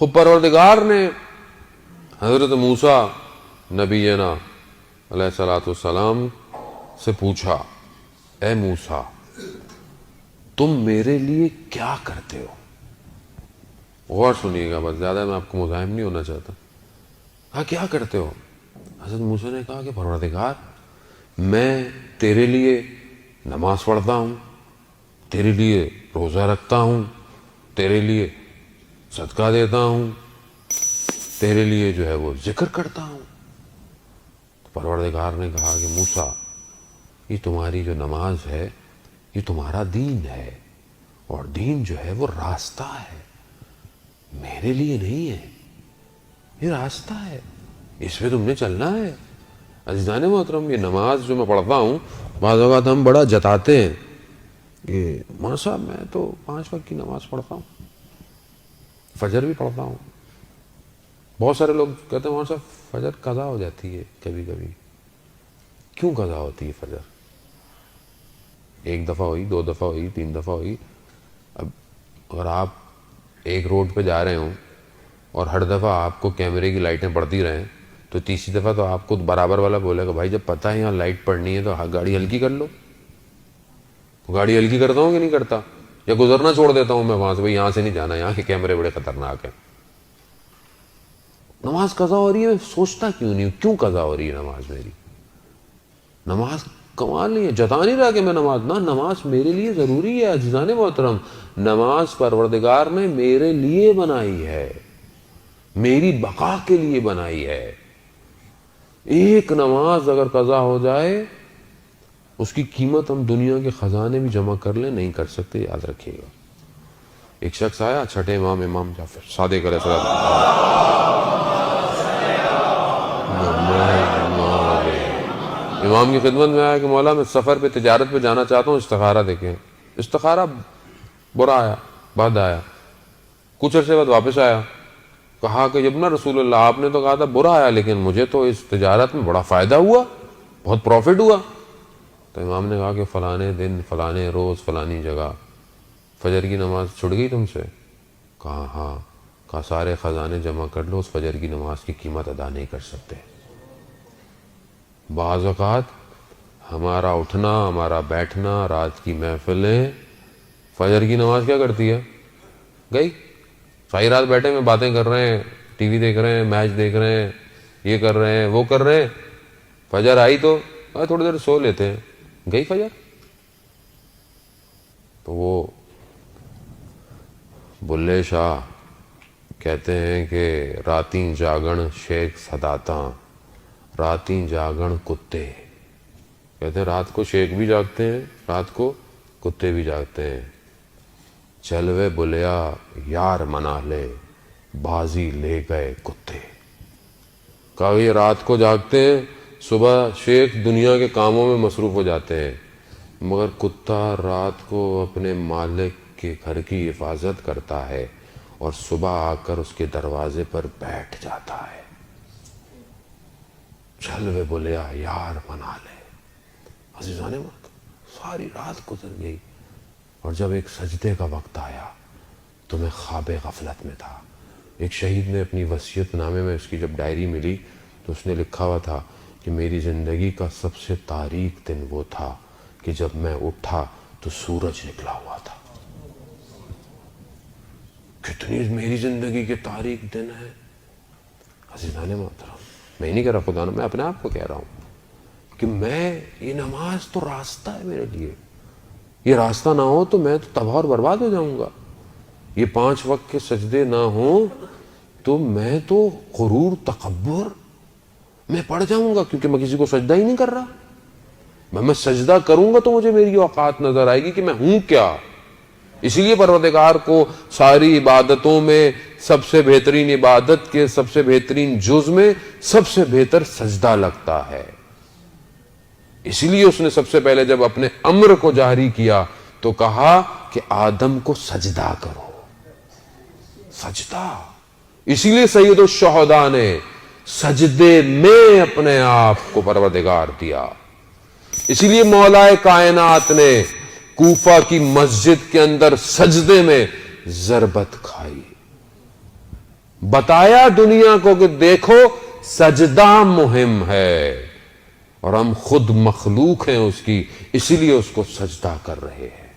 خود پروردگار نے حضرت موسیٰ نبینا علیہ الصلوۃ والسلام سے پوچھا، اے موسیٰ تم میرے لیے کیا کرتے ہو؟ غور سنیے گا، بس زیادہ میں آپ کو مزاحم نہیں ہونا چاہتا. ہاں کیا کرتے ہو؟ حضرت موسیٰ نے کہا کہ پروردگار میں تیرے لیے نماز پڑھتا ہوں، تیرے لیے روزہ رکھتا ہوں، تیرے لیے صدقہ دیتا ہوں، تیرے لیے جو ہے وہ ذکر کرتا ہوں. پروردگار نے کہا کہ موسیٰ یہ تمہاری جو نماز ہے یہ تمہارا دین ہے، اور دین جو ہے وہ راستہ ہے، میرے لیے نہیں ہے، یہ راستہ ہے، اس پہ تم نے چلنا ہے. عزیزان محترم، یہ نماز جو میں پڑھتا ہوں بعض اوقات ہم بڑا جتاتے ہیں کہ ماں صاحب میں تو 5 وقت کی نماز پڑھتا ہوں، فجر بھی پڑھتا ہوں. بہت سارے لوگ کہتے ہیں ماں صاحب فجر قضا ہو جاتی ہے کبھی کبھی. کیوں قضا ہوتی ہے فجر؟ 1 دفعہ ہوئی، 2 دفعہ ہوئی، 3 دفعہ ہوئی. اب اگر آپ ایک روڈ پہ جا رہے ہوں اور ہر دفعہ آپ کو کیمرے کی لائٹیں پڑتی رہیں تو تیسری دفعہ تو آپ کو برابر والا بولے گا بھائی جب پتہ ہے یہاں لائٹ پڑنی ہے تو گاڑی ہلکی کر لو. گاڑی ہلکی کرتا ہوں کہ نہیں کرتا؟ یا گزرنا چھوڑ دیتا ہوں میں وہاں سے، بھائی یہاں سے نہیں جانا، یہاں کے کیمرے بڑے خطرناک ہیں. نماز قضا ہو رہی ہے، میں سوچتا کیوں نہیں ہوں کیوں قضا ہو رہی ہے نماز میری؟ نماز کمال نہیں ہے، جتا نہیں رہا کہ میں نماز، نہ نماز میرے لیے ضروری ہے. عزیزان محترم، نماز پروردگار نے میرے لیے بنائی ہے، میری بقا کے لیے بنائی ہے. ایک نماز اگر قضا ہو جائے اس کی قیمت ہم دنیا کے خزانے بھی جمع کر لیں نہیں کر سکتے، یاد رکھیے گا. ایک شخص آیا، چھٹے امام جعفر صادق علیہ السلام، امام کی خدمت میں آیا کہ مولا میں سفر پہ تجارت پہ جانا چاہتا ہوں، استخارہ دیکھیں. استخارہ برا آیا، بد آیا. کچھ عرصے بعد واپس آیا، کہا کہ جب نا رسول اللہ آپ نے تو کہا تھا برا آیا لیکن مجھے تو اس تجارت میں بڑا فائدہ ہوا، بہت پروفٹ ہوا. تو امام نے کہا کہ فلانے دن فلانے روز فلانی جگہ فجر کی نماز چھوٹ گئی تم سے؟ کہا ہاں. کہا سارے خزانے جمع کر لو، اس فجر کی نماز کی قیمت ادا نہیں کر سکتے. بعض اوقات ہمارا اٹھنا، ہمارا بیٹھنا، رات کی محفلیں فجر کی نماز کیا کرتی ہے؟ گئی. ساری رات بیٹھے میں باتیں کر رہے ہیں، ٹی وی دیکھ رہے ہیں، میچ دیکھ رہے ہیں، یہ کر رہے ہیں وہ کر رہے ہیں، فجر آئی تو تھوڑی دیر سو لیتے ہیں، گئی فجر. تو وہ بلے شاہ کہتے ہیں کہ راتیں جاگن شیخ صداتاں، راتیں جاگن کتے. کہتے ہیں رات کو شیخ بھی جاگتے ہیں، رات کو کتے بھی جاگتے ہیں. چلوے بلیا یار منا لے، بازی لے گئے کتے. کہا یہ رات کو جاگتے ہیں، صبح شیخ دنیا کے کاموں میں مصروف ہو جاتے ہیں، مگر کتا رات کو اپنے مالک کے گھر کی حفاظت کرتا ہے اور صبح آ کر اس کے دروازے پر بیٹھ جاتا ہے. چلوے بولیا یار منا لے. عزیزان ساری رات گزر گئی اور جب ایک سجدے کا وقت آیا تو میں خواب غفلت میں تھا. ایک شہید نے اپنی وصیت نامے میں، اس کی جب ڈائری ملی تو اس نے لکھا ہوا تھا کہ میری زندگی کا سب سے تاریک دن وہ تھا کہ جب میں اٹھا تو سورج نکلا ہوا تھا. کتنی میری زندگی کے تاریک دن ہیں عزیزان محترم. میں نہیں کہہ رہا خدا، میں اپنے آپ کو کہہ رہا ہوں کہ میں یہ نماز تو راستہ ہے میرے لیے. یہ راستہ نہ ہو تو میں تو تباہ اور برباد ہو جاؤں گا. یہ 5 وقت کے سجدے نہ ہوں تو میں تو غرور تکبر میں پڑ جاؤں گا، کیونکہ میں کسی کو سجدہ ہی نہیں کر رہا. میں سجدہ کروں گا تو مجھے میری اوقات نظر آئے گی کہ میں ہوں کیا. اسی لیے پروردگار کو ساری عبادتوں میں سب سے بہترین عبادت کے سب سے بہترین جز میں سب سے بہتر سجدہ لگتا ہے. اسی لیے اس نے سب سے پہلے جب اپنے امر کو جاری کیا تو کہا کہ آدم کو سجدہ کرو. سجدہ. اسی لیے سید الشہداء نے سجدے میں اپنے آپ کو پروردگار دیا. اسی لیے مولا کائنات نے کوفہ کی مسجد کے اندر سجدے میں ضربت کھائی. بتایا دنیا کو کہ دیکھو سجدہ مہم ہے، اور ہم خود مخلوق ہیں اس کی، اسی لیے اس کو سجدہ کر رہے ہیں۔